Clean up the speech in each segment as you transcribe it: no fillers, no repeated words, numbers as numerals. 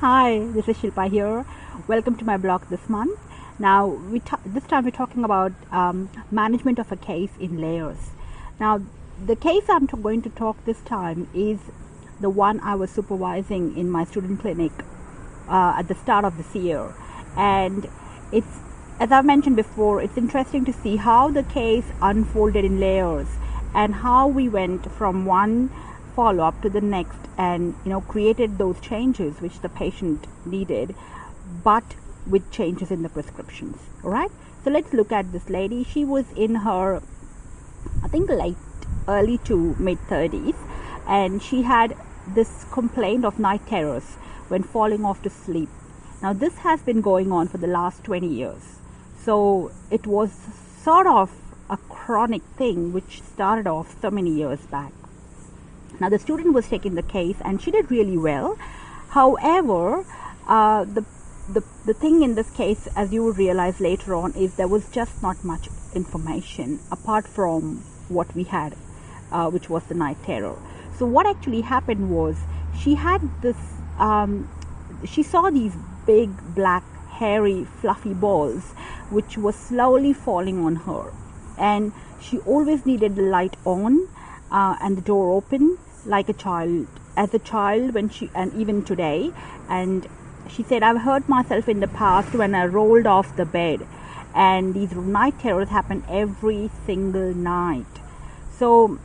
Hi, this is Shilpa here. Welcome to my blog this month. Now, this time we're talking about management of a case in layers. Now, the case I'm going to talk this time is the one I was supervising in my student clinic at the start of this year. And it's, as I've mentioned before, it's interesting to see how the case unfolded in layers and how we went from one follow-up to the next and created those changes which the patient needed, but with changes in the prescriptions. All right, so let's look at this lady. She was in her, I think, early to mid 30s, and she had this complaint of night terrors when falling off to sleep. Now this has been going on for the last 20 years, so it was sort of a chronic thing which started off so many years back. Now the student was taking the case and she did really well. However, the thing in this case, as you will realize later on, is there was just not much information apart from what we had, which was the night terror. So what actually happened was she had this, she saw these big black hairy fluffy balls which was slowly falling on her, and she always needed the light on and the door open like a child, and even today. And she said, I've hurt myself in the past when I rolled off the bed, and these night terrors happen every single night. So,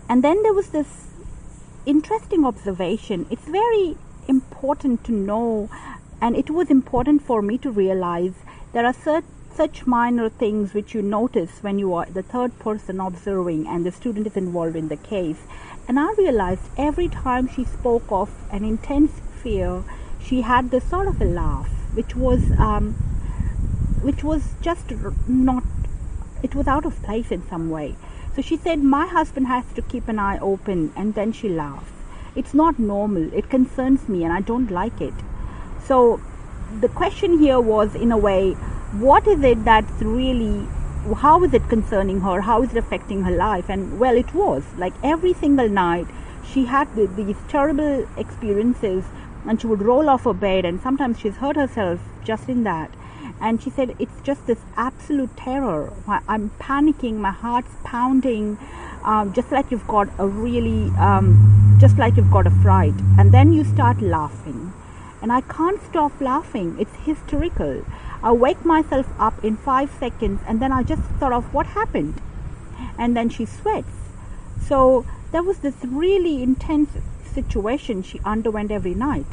and then there was this interesting observation. It's very important to know, and it was important for me to realize there are such minor things which you notice when you are the third person observing and the student is involved in the case. And I realized every time she spoke of an intense fear, she had this sort of a laugh which was just not, it was out of place in some way. So she said, my husband has to keep an eye open, and then she laughs. It's not normal, it concerns me and I don't like it. So the question here was, in a way, what is it that's really, how is it concerning her, how is it affecting her life? And well, it was like every single night she had these terrible experiences, and she would roll off her bed, and sometimes she's hurt herself just in that. And she said, it's just this absolute terror. I'm panicking, my heart's pounding, just like you've got a really, just like you've got a fright. And then you start laughing, and I can't stop laughing. It's hysterical. I wake myself up in 5 seconds, and then I just thought of what happened, and then she sweats. So there was this really intense situation she underwent every night.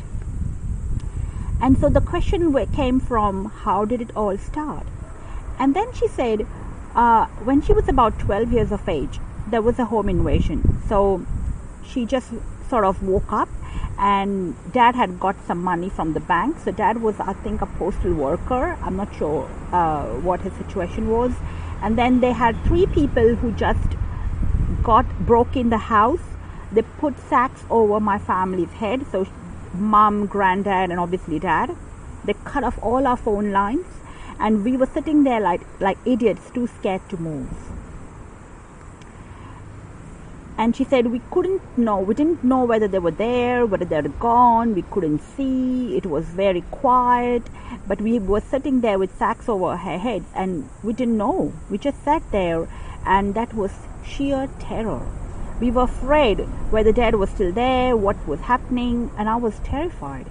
And so the question came from, how did it all start? And then she said, when she was about 12 years of age, there was a home invasion. So she just sort of woke up, and dad had got some money from the bank. So dad was, I think, a postal worker. I'm not sure what his situation was. And then they had 3 people who just broke in the house. They put sacks over my family's head. So mom, granddad, and obviously dad. They cut off all our phone lines, and we were sitting there like idiots, too scared to move. And she said, we didn't know whether they were there, whether they had gone. We couldn't see. It was very quiet, but we were sitting there with sacks over our heads, and we didn't know. We just sat there, and that was sheer terror. We were afraid whether dad was still there, what was happening, and I was terrified.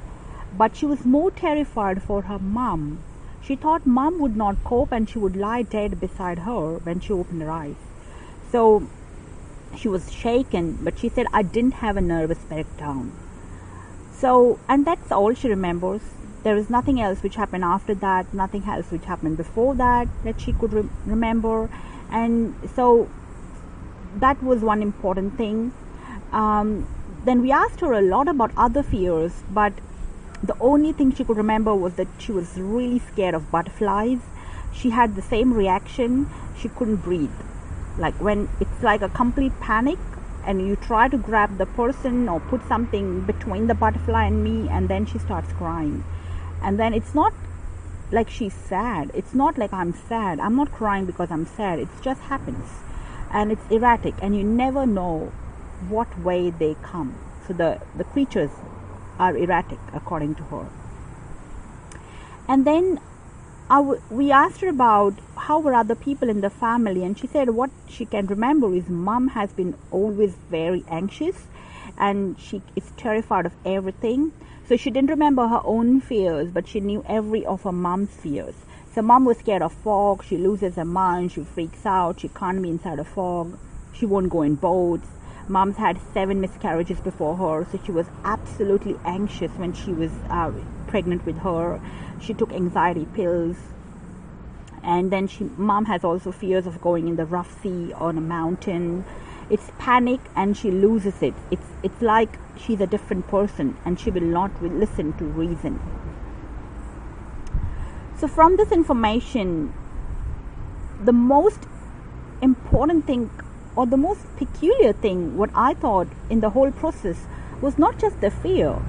But she was more terrified for her mom. She thought mom would not cope, and she would lie dead beside her when she opened her eyes. So she was shaken, but she said, I didn't have a nervous breakdown. So, and that's all she remembers. There is nothing else which happened after that, nothing else which happened before that she could remember. And so that was one important thing. Then we asked her a lot about other fears, but the only thing she could remember was that she was really scared of butterflies. She had the same reaction. She couldn't breathe. Like when it's like a complete panic, and you try to grab the person or put something between the butterfly and me, and then she starts crying. And then it's not like she's sad. It's not like I'm sad. I'm not crying because I'm sad. It just happens. And it's erratic, and you never know what way they come. So the creatures are erratic, according to her. And then we asked her about how were other people in the family, and she said what she can remember is mom has been always very anxious and she is terrified of everything. So she didn't remember her own fears, but she knew every of her mom's fears. So mom was scared of fog, she loses her mind, she freaks out, she can't be inside a fog, she won't go in boats. Mom's had 7 miscarriages before her, so she was absolutely anxious when she was pregnant with her. She took anxiety pills. And then mom has also fears of going in the rough sea on a mountain. It's panic and she loses it. It's like she's a different person and she will not listen to reason. So from this information, the most important thing or the most peculiar thing, what I thought in the whole process, was not just the fear,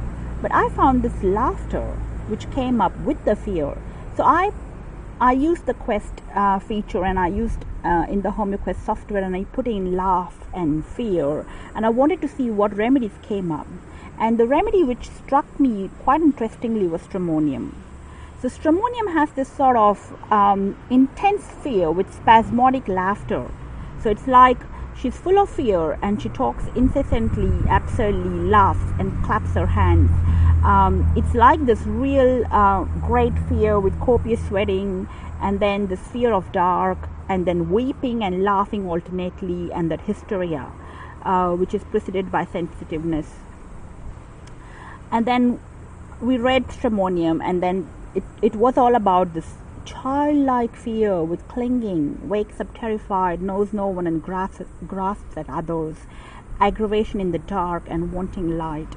but I found this laughter which came up with the fear. So I used the Quest feature, and I used in the HomeoQuest software, and I put in laugh and fear, and I wanted to see what remedies came up. And the remedy which struck me quite interestingly was Tremonium. So Tremonium has this sort of intense fear with spasmodic laughter. So it's like she's full of fear and she talks incessantly, absurdly, laughs and claps her hands. It's like this real great fear with copious sweating, and then this fear of dark, and then weeping and laughing alternately, and that hysteria, which is preceded by sensitiveness. And then we read Tremonium, and then it was all about this childlike fear with clinging, wakes up terrified, knows no one and grasps at others, aggravation in the dark and wanting light.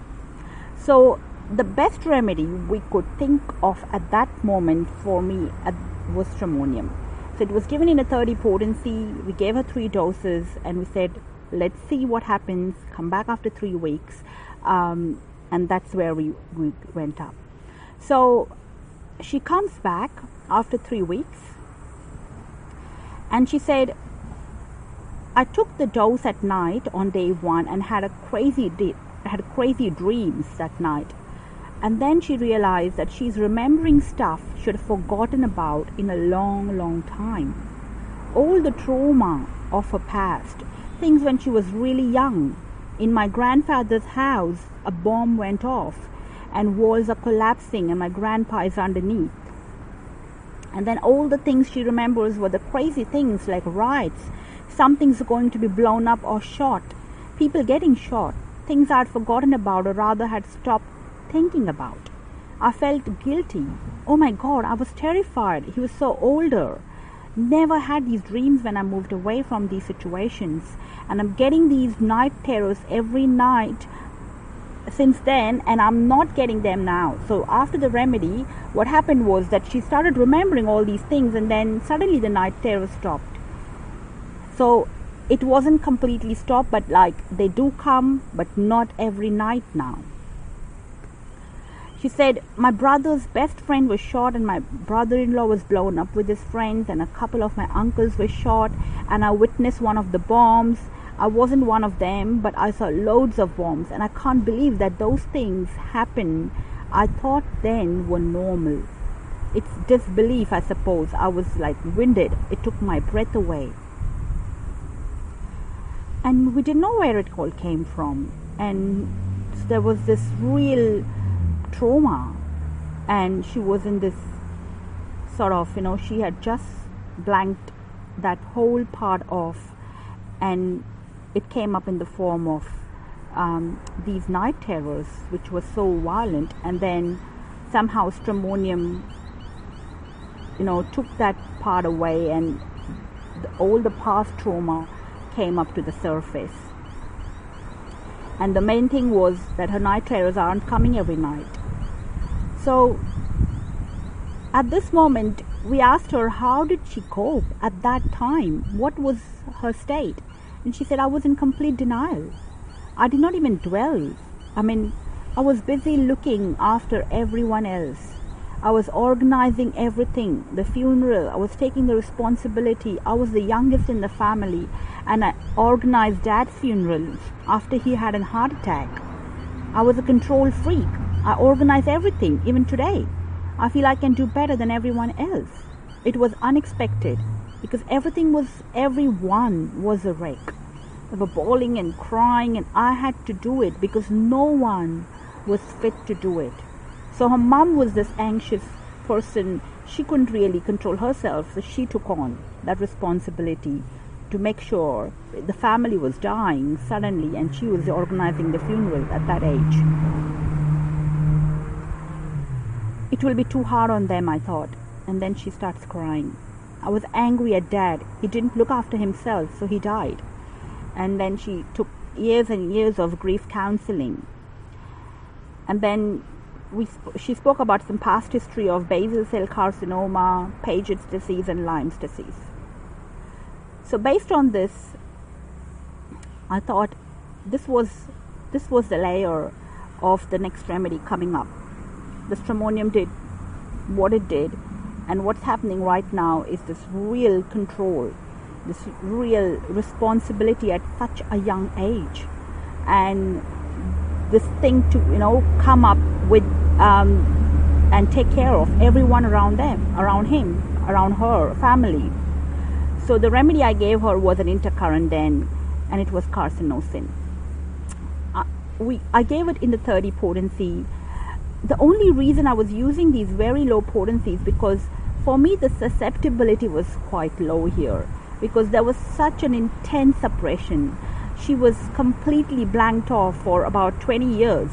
So the best remedy we could think of at that moment for me was Tremonium. So it was given in a 30 potency. We gave her 3 doses and we said, let's see what happens, come back after 3 weeks. And that's where we went up. So she comes back after 3 weeks and she said, I took the dose at night on day 1 and had crazy dreams that night. And then she realized that she's remembering stuff she had forgotten about in a long time. All the trauma of her past, things when she was really young. In my grandfather's house, a bomb went off and walls are collapsing and my grandpa is underneath. And then all the things she remembers were the crazy things like riots, something's going to be blown up or shot, people getting shot, things I'd forgotten about or rather had stopped thinking about. I felt guilty. Oh my God, I was terrified. He was so older. Never had these dreams when I moved away from these situations. And I'm getting these night terrors every night since then, and I'm not getting them now. So after the remedy, what happened was that she started remembering all these things, and then suddenly the night terrors stopped. So it wasn't completely stopped, but like they do come, but not every night now. She said, my brother's best friend was shot and my brother-in-law was blown up with his friends, and a couple of my uncles were shot, and I witnessed one of the bombs. I wasn't one of them, but I saw loads of bombs, and I can't believe that those things happened. I thought then were normal. It's disbelief, I suppose. I was like winded. It took my breath away. And we didn't know where it all came from. And there was this real trauma, and she was in this sort of, she had just blanked that whole part off, and it came up in the form of these night terrors, which was so violent. And then somehow Tremonium, took that part away, and all the past trauma came up to the surface. And the main thing was that her night terrors aren't coming every night. So at this moment, we asked her, how did she cope at that time? What was her state? And she said, I was in complete denial. I did not even dwell. I was busy looking after everyone else. I was organizing everything, the funeral. I was taking the responsibility. I was the youngest in the family, and I organized Dad's funeral after he had a heart attack. I was a control freak. I organize everything, even today. I feel I can do better than everyone else. It was unexpected because everyone was a wreck. They were bawling and crying, and I had to do it because no one was fit to do it. So her mom was this anxious person. She couldn't really control herself, so she took on that responsibility to make sure the family was dying suddenly, and she was organizing the funeral at that age. It will be too hard on them, I thought. And then she starts crying. I was angry at Dad. He didn't look after himself, so he died. And then she took years and years of grief counseling. And then she spoke about some past history of basal cell carcinoma, Paget's disease, and Lyme's disease. So based on this, I thought this was the layer of the next remedy coming up. The Tremonium did what it did, and what's happening right now is this real control, this real responsibility at such a young age, and this thing to come up with and take care of everyone around them, around him, around her family. So the remedy I gave her was an intercurrent then, and it was carcinosin. I gave it in the 30 potency. The only reason I was using these very low potencies because for me the susceptibility was quite low here, because there was such an intense suppression. She was completely blanked off for about 20 years,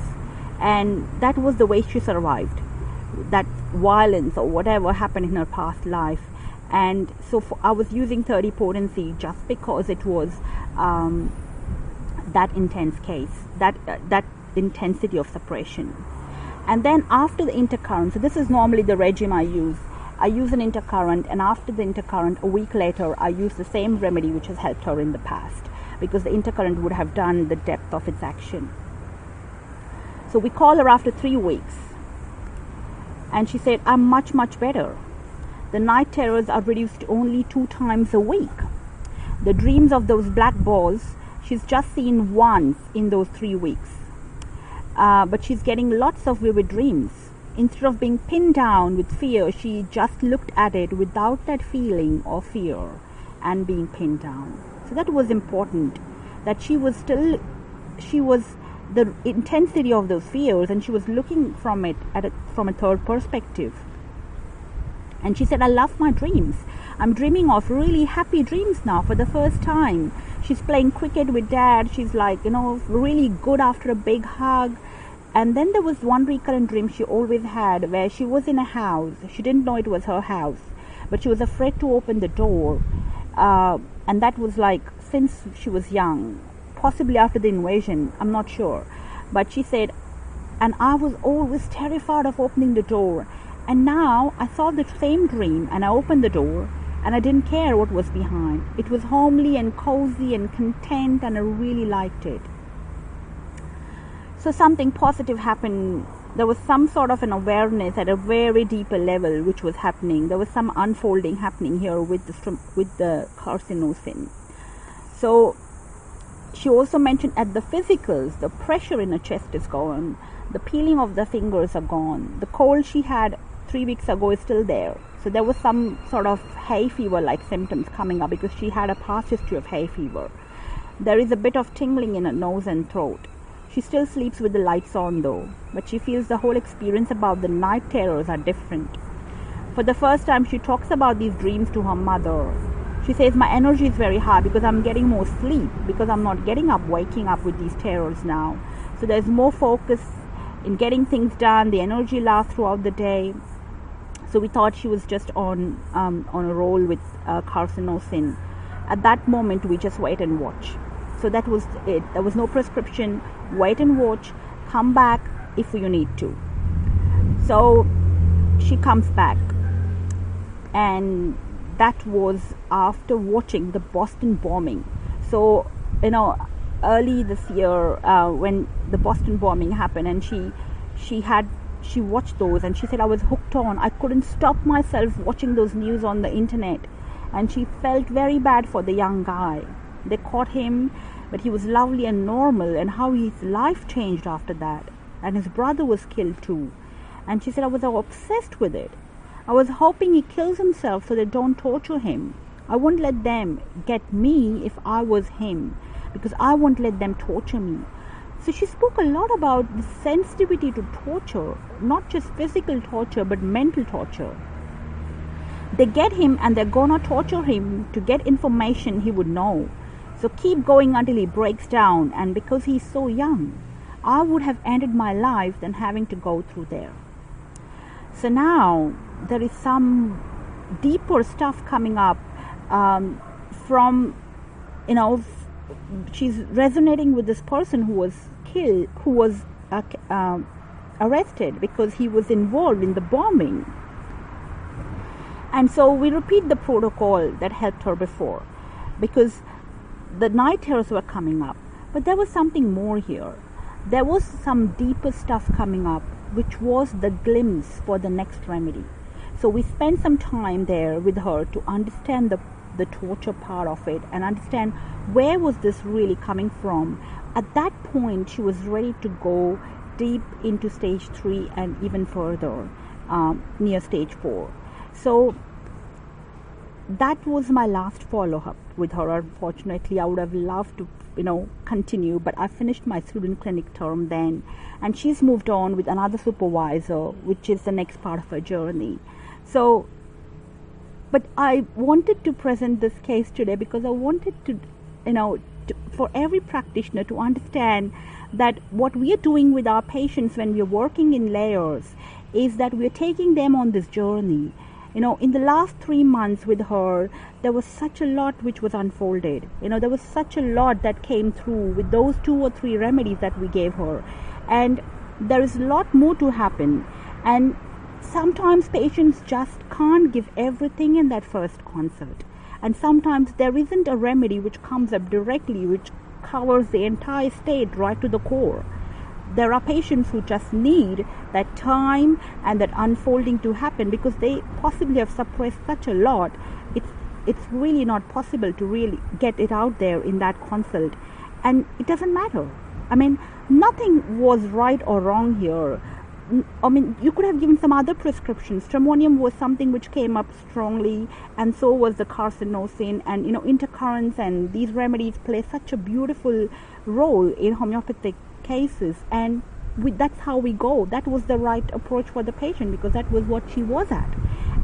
and that was the way she survived that violence or whatever happened in her past life. And so I was using 30 potency just because it was that intense case, that intensity of suppression. And then after the intercurrent, so this is normally the regime I use. I use an intercurrent, and after the intercurrent, a week later, I use the same remedy which has helped her in the past, because the intercurrent would have done the depth of its action. So we call her after 3 weeks, and she said, I'm much, much better. The night terrors are reduced only 2 times a week. The dreams of those black balls, she's just seen once in those 3 weeks. But she's getting lots of vivid dreams. Instead of being pinned down with fear, she just looked at it without that feeling of fear and being pinned down. So that was important, that she was the intensity of those fears, and she was looking from it from a third perspective. And she said, I love my dreams. I'm dreaming of really happy dreams now for the first time. She's playing cricket with Dad. She's like, really good after a big hug. And then there was one recurrent dream she always had where she was in a house. She didn't know it was her house, but she was afraid to open the door. And that was like since she was young, possibly after the invasion, I'm not sure. But she said, and I was always terrified of opening the door. And now I saw the same dream, and I opened the door, and I didn't care what was behind. It was homely and cozy and content, and I really liked it. So something positive happened. There was some sort of an awareness at a very deeper level which was happening. There was some unfolding happening here with the carcinosin. So she also mentioned at the physicals, the pressure in her chest is gone. The peeling of the fingers are gone. The cold she had 3 weeks ago is still there. So there was some sort of hay fever like symptoms coming up because she had a past history of hay fever. There is a bit of tingling in her nose and throat. She still sleeps with the lights on though, but she feels the whole experience about the night terrors are different. For the first time she talks about these dreams to her mother. She says, my energy is very high because I'm getting more sleep, because I'm not waking up with these terrors now. So there's more focus in getting things done. The energy lasts throughout the day. So we thought she was just on a roll with carcinosin. At that moment, we just wait and watch. So that was it. There was no prescription. Wait and watch. Come back if you need to. So she comes back, and that was after watching the Boston bombing. So early this year when the Boston bombing happened, and she watched those, and she said, I was hooked on. I couldn't stop myself watching those news on the internet. And she felt very bad for the young guy. They caught him, but he was lovely and normal, and how his life changed after that. and his brother was killed too. And she said, I was obsessed with it. I was hoping he kills himself so they don't torture him. I won't let them get me if I was him, because I won't let them torture me. So she spoke a lot about the sensitivity to torture, not just physical torture, but mental torture. They get him and they're gonna torture him to get information he would know. So keep going until he breaks down, and because he's so young, I would have ended my life than having to go through there. So now there is some deeper stuff coming up from, she's resonating with this person who was killed, who was arrested because he was involved in the bombing. And so we repeat the protocol that helped her before, because the night terrors were coming up. But there was something more here. There was some deeper stuff coming up, which was the glimpse for the next remedy. So we spent some time there with her to understand the torture part of it and understand where was this really coming from. At that point, she was ready to go deep into stage 3 and even further, near stage 4. So that was my last follow-up with her. Unfortunately, I would have loved to continue, but I finished my student clinic term then, and she's moved on with another supervisor, which is the next part of her journey. So, but I wanted to present this case today because I wanted to, for every practitioner to understand that what we are doing with our patients when we are working in layers is that we are taking them on this journey. In the last 3 months with her, there was such a lot which was unfolded. There was such a lot that came through with those 2 or 3 remedies that we gave her. And there is a lot more to happen. And sometimes patients just can't give everything in that first consult. And sometimes there isn't a remedy which comes up directly, which covers the entire state right to the core. There are patients who just need that time and that unfolding to happen because they possibly have suppressed such a lot. It's really not possible to really get it out there in that consult. And it doesn't matter. Nothing was right or wrong here. You could have given some other prescriptions. Tremonium was something which came up strongly, and so was the carcinosin, and intercurrents, and these remedies play such a beautiful role in homeopathic cases, and that's how we go. That was the right approach for the patient because that was what she was at.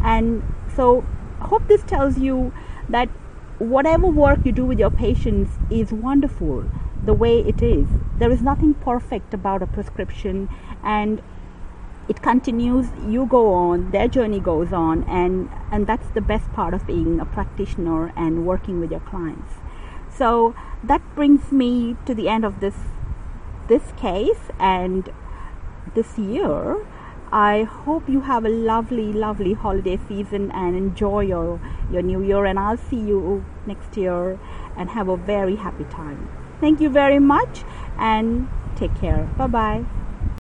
And so hope this tells you that whatever work you do with your patients is wonderful the way it is. There is nothing perfect about a prescription, and it continues, you go on, their journey goes on, and that's the best part of being a practitioner and working with your clients. So that brings me to the end of this case and this year. I hope you have a lovely, lovely holiday season and enjoy your new year, and I'll see you next year and have a very happy time. Thank you very much and take care. Bye-bye.